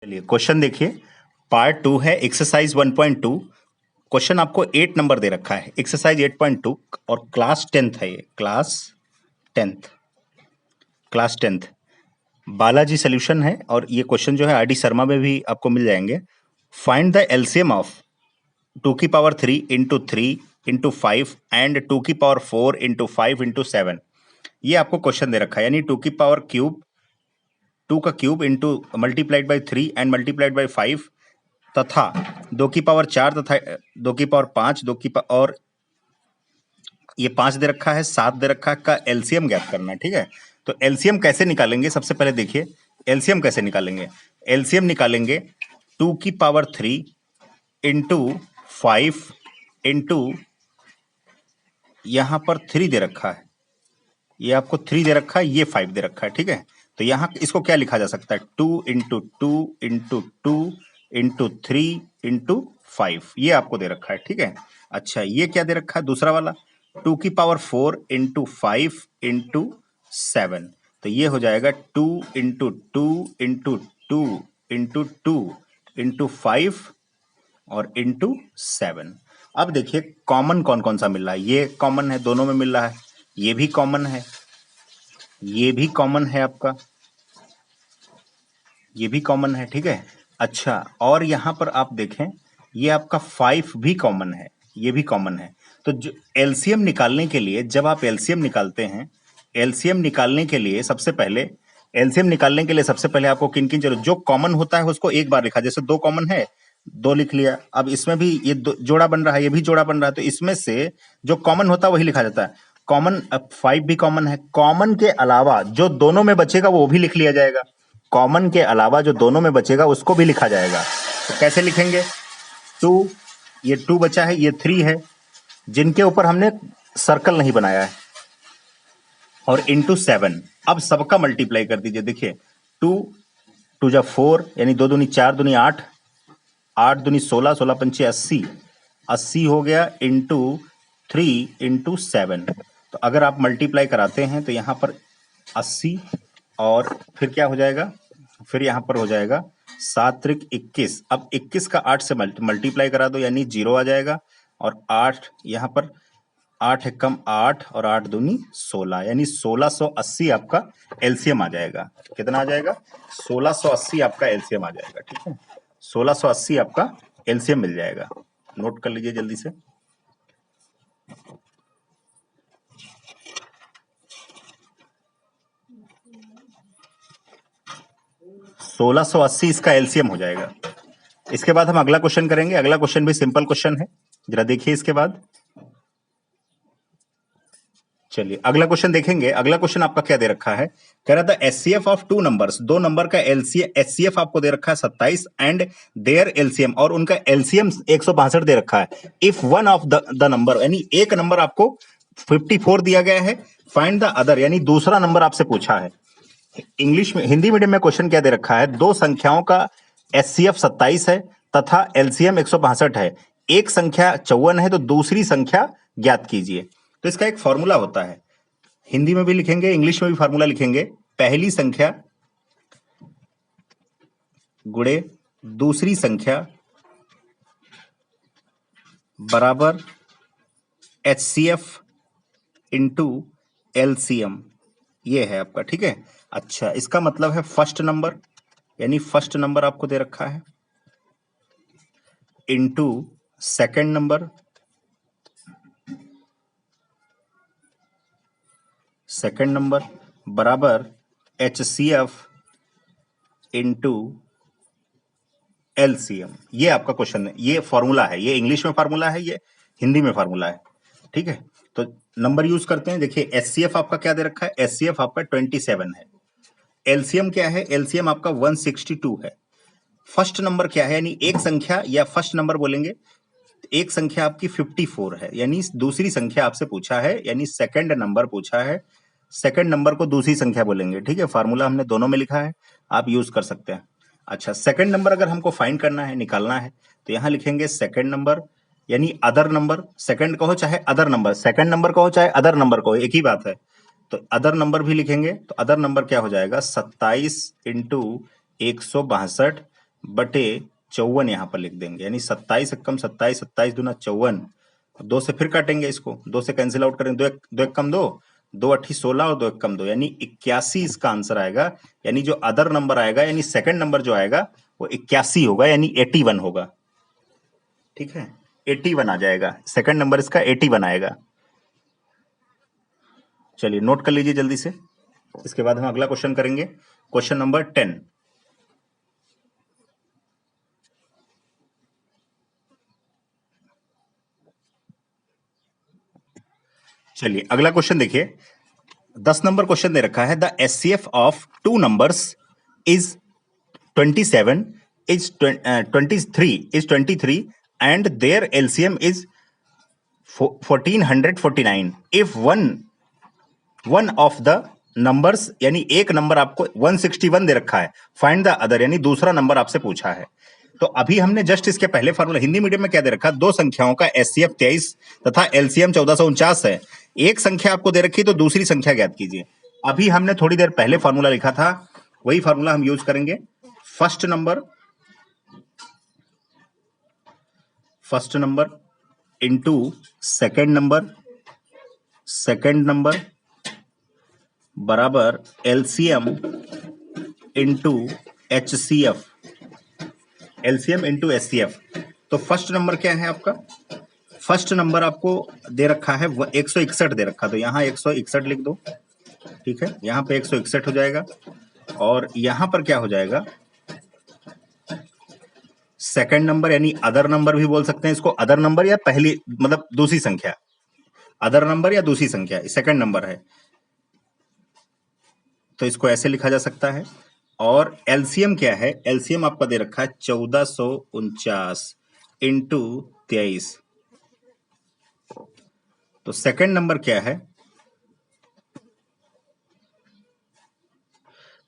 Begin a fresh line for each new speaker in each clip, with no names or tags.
चलिए क्वेश्चन देखिए। पार्ट 2 है एक्सरसाइज 1.2। क्वेश्चन आपको 8 नंबर दे रखा है, एक्सरसाइज 8.2 और क्लास 10th है। ये क्लास टेंथ बालाजी सोल्यूशन है और ये क्वेश्चन जो है आर डी शर्मा में भी आपको मिल जाएंगे। Find the LCM of 2^3 into 3 into 5 and 2^4 into 5 into 7। ये आपको क्वेश्चन दे रखा है, यानी 2 का cube into multiplied by 3 and multiplied by 5 तथा 2^4 तथा 2^5 और ये 5 दे रखा है, 7 दे रखा है का एलसीएम ज्ञात करना है। ठीक है, तो एलसीएम कैसे निकालेंगे? सबसे पहले देखिए एलसीएम कैसे निकालेंगे। एलसीएम निकालेंगे 2^3 इंटू 5 इंटू यहां पर 3 दे रखा है, ये आपको 3 दे रखा है, ये 5 दे रखा है। ठीक है, तो यहां इसको क्या लिखा जा सकता है? 2 इंटू 2 इंटू 2 इंटू 3 इंटू 5, ये आपको दे रखा है। ठीक है, अच्छा ये क्या दे रखा है दूसरा वाला? 2^4 इंटू 5 इंटू 7, तो ये हो जाएगा 2 इंटू 2 इंटू 2 इंटू 2 इंटू 5 और इंटू 7। अब देखिए कॉमन कौन कौन सा मिल रहा है। ये कॉमन है, दोनों में मिल रहा है, ये भी कॉमन है, ये भी कॉमन है, आपका ये भी कॉमन है। ठीक है, अच्छा और यहां पर आप देखें ये आपका 5 भी कॉमन है, ये भी कॉमन है। तो जो एलसीएम निकालने के लिए, जब आप एलसीएम निकालते हैं, एलसीएम निकालने के लिए सबसे पहले आपको किन किन जरूरत, जो कॉमन होता है उसको एक बार लिखा। जैसे 2 कॉमन है, 2 लिख लिया। अब इसमें भी ये जोड़ा बन रहा है, ये भी जोड़ा बन रहा है, तो इसमें से जो कॉमन होता है वही लिखा जाता है। कॉमन, अब 5 भी कॉमन है, कॉमन के अलावा जो दोनों में बचेगा वो भी लिख लिया जाएगा। कॉमन के अलावा जो दोनों में बचेगा उसको भी लिखा जाएगा। तो कैसे लिखेंगे? 2, ये 2 बचा है, ये 3 है जिनके ऊपर हमने सर्कल नहीं बनाया है, और इंटू 7। अब सबका मल्टीप्लाई कर दीजिए। देखिए 2 2 जा 4, यानी 2 दूनी 4 दूनी 8, 8 दूनी 16, 16 पंचे 80, 80 हो गया इंटू 3 इंटू 7। तो अगर आप मल्टीप्लाई कराते हैं तो यहां पर 80 और फिर क्या हो जाएगा? फिर यहां पर हो जाएगा 7 त्रिक 21। अब 21 का 8 से मल्टीप्लाई करा दो, यानी 0 आ जाएगा। और 8 यहां पर 8 एकम 8 और 8 दूनी 16, यानी 1680 आपका एलसीएम आ जाएगा। कितना आ जाएगा? 1680 आपका एलसीएम आ जाएगा। ठीक है, 1680 आपका एलसीएम मिल जाएगा। नोट कर लीजिए जल्दी से। 1680 इसका एलसीएम हो जाएगा। इसके बाद हम अगला क्वेश्चन करेंगे। अगला क्वेश्चन भी सिंपल क्वेश्चन है, जरा देखिए इसके बाद। चलिए अगला क्वेश्चन देखेंगे। अगला क्वेश्चन आपका क्या दे रखा है? कह रहा था एचसीएफ ऑफ 2 नंबर्स, 2 नंबर का एचसीएफ आपको दे रखा है 27 एंड देयर एलसीएम, और उनका एलसीएम 162 दे रखा है। If one of the number, यानी एक नंबर आपको 54 दिया गया है, फाइंड द अदर, यानी दूसरा नंबर आपसे पूछा है। इंग्लिश में, हिंदी मीडियम में क्वेश्चन क्या दे रखा है? 2 संख्याओं का एचसीएफ 27 है तथा एलसीएम 162 है। एक संख्या 54 है तो दूसरी संख्या ज्ञात कीजिए। तो इसका एक फॉर्मूला होता है, हिंदी में भी लिखेंगे, इंग्लिश में भी फॉर्मूला लिखेंगे। पहली संख्या गुणे दूसरी संख्या बराबर एचसीएफ इंटू एलसीएम, ये है आपका। ठीक है, अच्छा इसका मतलब है फर्स्ट नंबर, यानी फर्स्ट नंबर आपको दे रखा है इंटू सेकंड नंबर, बराबर एचसीएफ इंटू एलसीएम। ये आपका क्वेश्चन है, ये फॉर्मूला है, ये इंग्लिश में फॉर्मूला है, ये हिंदी में फॉर्मूला है। ठीक है, तो नंबर यूज करते हैं। देखिए एचसीएफ आपका क्या दे रखा है? एचसीएफ आपका 27 है। एलसीएम क्या है? एलसीएम आपका 162 है। फर्स्ट नंबर क्या है? यानी एक संख्या या फर्स्ट नंबर बोलेंगे, एक संख्या आपकी 54 है, यानी दूसरी संख्या आपसे पूछा है, यानी सेकंड नंबर पूछा है। सेकंड नंबर को दूसरी संख्या बोलेंगे। ठीक है, फार्मूला हमने दोनों में लिखा है, आप यूज कर सकते हैं। अच्छा सेकंड नंबर अगर हमको फाइंड करना है, निकालना है, तो यहां लिखेंगे सेकंड नंबर, यानी अदर नंबर। सेकंड कहो चाहे अदर नंबर, सेकंड नंबर कहो चाहे अदर नंबर कहो, एक ही बात है। तो अदर नंबर भी लिखेंगे, तो अदर नंबर क्या हो जाएगा? 27 इंटू 162 बटे 54 यहाँ पर लिख देंगे, यानी 27 एकम 27, 27 दूना 54, 2 से फिर काटेंगे इसको, 2 से कैंसिल आउट करेंगे, दो एक कम 2, 2 अट्ठी 16 और 2 एक कम 2, यानी 81 इसका आंसर आएगा। यानी जो अदर नंबर आएगा, यानी सेकंड नंबर जो आएगा वो 81 होगा, यानी 81 होगा। ठीक है, 81 आ जाएगा, सेकंड नंबर इसका 81 आएगा। चलिए नोट कर लीजिए जल्दी से, इसके बाद हम अगला क्वेश्चन करेंगे, क्वेश्चन नंबर 10। चलिए अगला क्वेश्चन देखिए, 10 नंबर क्वेश्चन दे रखा है, the HCF of two numbers is 27 is 23 and their LCM is 1449 if one of the numbers, यानी एक नंबर आपको 161 दे रखा है, फाइंड द अदर, यानी दूसरा नंबर आपसे पूछा है। तो अभी हमने जस्ट इसके पहले फार्मूला हिंदी मीडियम में क्या दे रखा, दो संख्याओं का एचसीएफ 23 तथा एलसीएम 1449 है। एक संख्या आपको दे रखी तो दूसरी संख्या ज्ञात कीजिए। अभी हमने थोड़ी देर पहले फार्मूला लिखा था, वही फार्मूला हम यूज करेंगे। First number into second number बराबर LCM into HCF, LCM into HCF. तो फर्स्ट नंबर क्या है आपका, फर्स्ट नंबर आपको दे रखा है 161 दे रखा, तो यहां 161 लिख दो। ठीक है, यहां पे 161 हो जाएगा, और यहां पर क्या हो जाएगा, सेकंड नंबर, यानी अदर नंबर भी बोल सकते हैं इसको, अदर नंबर या पहली मतलब दूसरी संख्या, अदर नंबर या दूसरी संख्या, सेकंड नंबर है तो इसको ऐसे लिखा जा सकता है। और एलसीएम क्या है, एलसीएम आपका दे रखा है 1449 इंटू 23, तो सेकंड नंबर क्या है,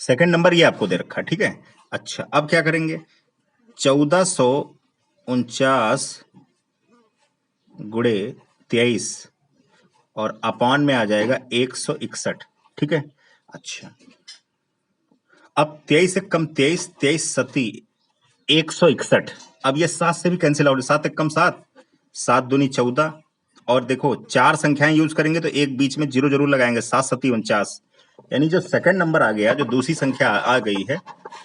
सेकंड नंबर ये आपको दे रखा है। ठीक है, अच्छा अब क्या करेंगे, 1449 गुणे 23 और अपॉन में आ जाएगा 161। ठीक है, अच्छा अब 23 से कम 23, 23 सती 161, अब ये 7 से भी कैंसिल आउट, 7 एक कम 7, 7 दूनी 14, और देखो चार संख्याएं यूज करेंगे तो एक बीच में जीरो जरूर लगाएंगे, 7 सती 49, यानी जो सेकंड नंबर आ गया, जो दूसरी संख्या आ गई है,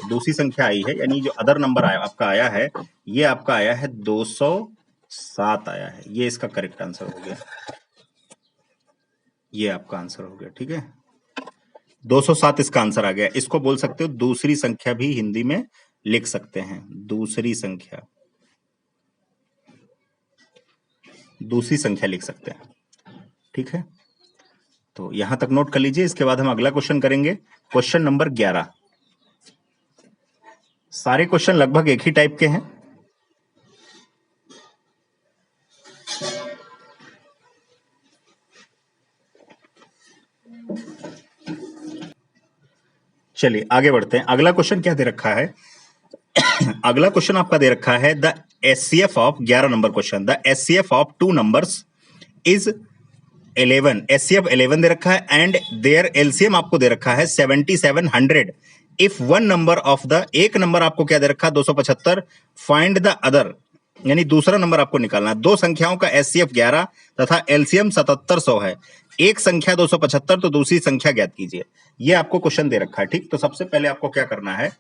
दूसरी संख्या आई है, यानी जो अदर नंबर आया आपका आया है, ये आपका आया है 207 आया है, ये इसका करेक्ट आंसर हो गया, ये आपका आंसर हो गया। ठीक है, 207 इसका आंसर आ गया। इसको बोल सकते हो दूसरी संख्या भी हिंदी में लिख सकते हैं, दूसरी संख्या, दूसरी संख्या लिख सकते हैं। ठीक है, तो यहां तक नोट कर लीजिए, इसके बाद हम अगला क्वेश्चन करेंगे, क्वेश्चन नंबर 11। सारे क्वेश्चन लगभग एक ही टाइप के हैं। चलिए आगे बढ़ते हैं, अगला क्वेश्चन क्या दे रखा है अगला क्वेश्चन आपका दे रखा है, the HCF of 11 number question, the HCF of two numbers is 11, HCF 11 दे रखा है, एंड देयर एलसीएम आपको दे रखा है 7700 if one number of the, एक नंबर आपको क्या दे रखा है 275, फाइंड द अदर, यानी दूसरा नंबर आपको निकालना है। दो संख्याओं का एचसीएफ 11 तथा एलसीएम 7700 है, एक संख्या 275 तो दूसरी संख्या ज्ञात कीजिए। ये आपको क्वेश्चन दे रखा है। ठीक, तो सबसे पहले आपको क्या करना है,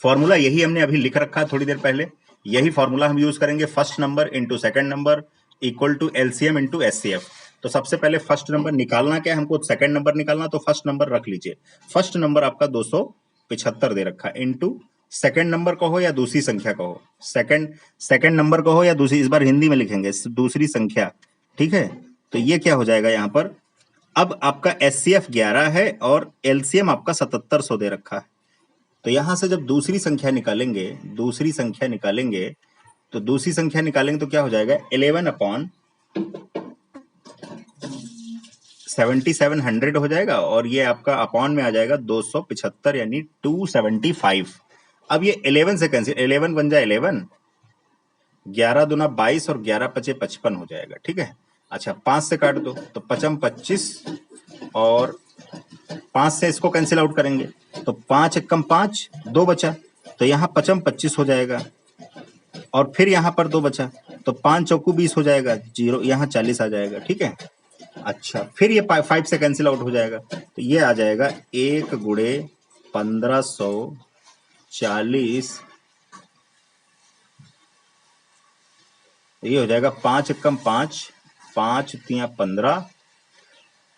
फॉर्मूला यही हमने अभी लिख रखा है थोड़ी देर पहले, यही फॉर्मूला हम यूज करेंगे, first number into second number equal to LCM into HCF. तो सबसे पहले फर्स्ट नंबर निकालना क्या है हमको, सेकंड नंबर निकालना, तो फर्स्ट नंबर रख लीजिए, फर्स्ट नंबर आपका 275 दे रखा है, इंटू सेकंड नंबर कहो या दूसरी संख्या कहो, सेकंड नंबर कहो या दूसरी, इस बार हिंदी में लिखेंगे दूसरी संख्या। ठीक है, तो ये क्या हो जाएगा यहां पर, अब आपका एचसीएफ 11 है और एलसीएम आपका 7700 दे रखा है, तो यहां से जब दूसरी संख्या निकालेंगे, तो दूसरी संख्या निकालेंगे तो क्या हो जाएगा, 11 अपॉन 7700 हो जाएगा, और ये आपका अपॉन में आ जाएगा 275, यानी 275। अब ये 11 से कैंसिल, 11 बन जाए 11, 11 दूना 22 और 11 पचे 55 हो जाएगा। ठीक है, अच्छा 5 से काट दो तो 55 25, और 5 से इसको कैंसिल आउट करेंगे तो 5 एकम 5, 2 बचा, तो यहाँ 5 25 हो जाएगा, और फिर यहाँ पर 2 बचा, तो 5 चौकू 20 हो जाएगा, 0 यहाँ 40 आ जाएगा। ठीक है, अच्छा फिर ये 5 से कैंसिल आउट हो जाएगा, तो ये आ जाएगा 1 गुणे 1540, ये हो जाएगा 5 एकम 5, 5 तिया 15,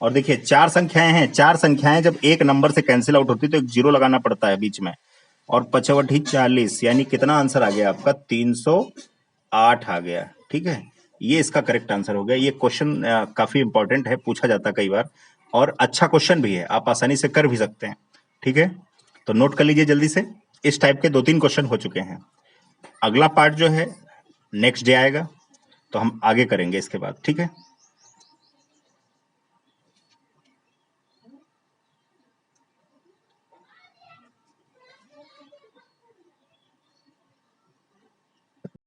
और देखिए 4 संख्याएं हैं, 4 संख्याएं जब एक नंबर से कैंसिल आउट होती है तो एक 0 लगाना पड़ता है बीच में, और 5 40, यानी कितना आंसर आ गया आपका? 308 आ गया। ठीक है, ये इसका करेक्ट आंसर हो गया। ये क्वेश्चन काफी इंपॉर्टेंट है, पूछा जाता है कई बार, और अच्छा क्वेश्चन भी है, आप आसानी से कर भी सकते हैं। ठीक है, तो नोट कर लीजिए जल्दी से। इस टाइप के 2-3 क्वेश्चन हो चुके हैं। अगला पार्ट जो है नेक्स्ट डे आएगा, तो हम आगे करेंगे इसके बाद। ठीक है।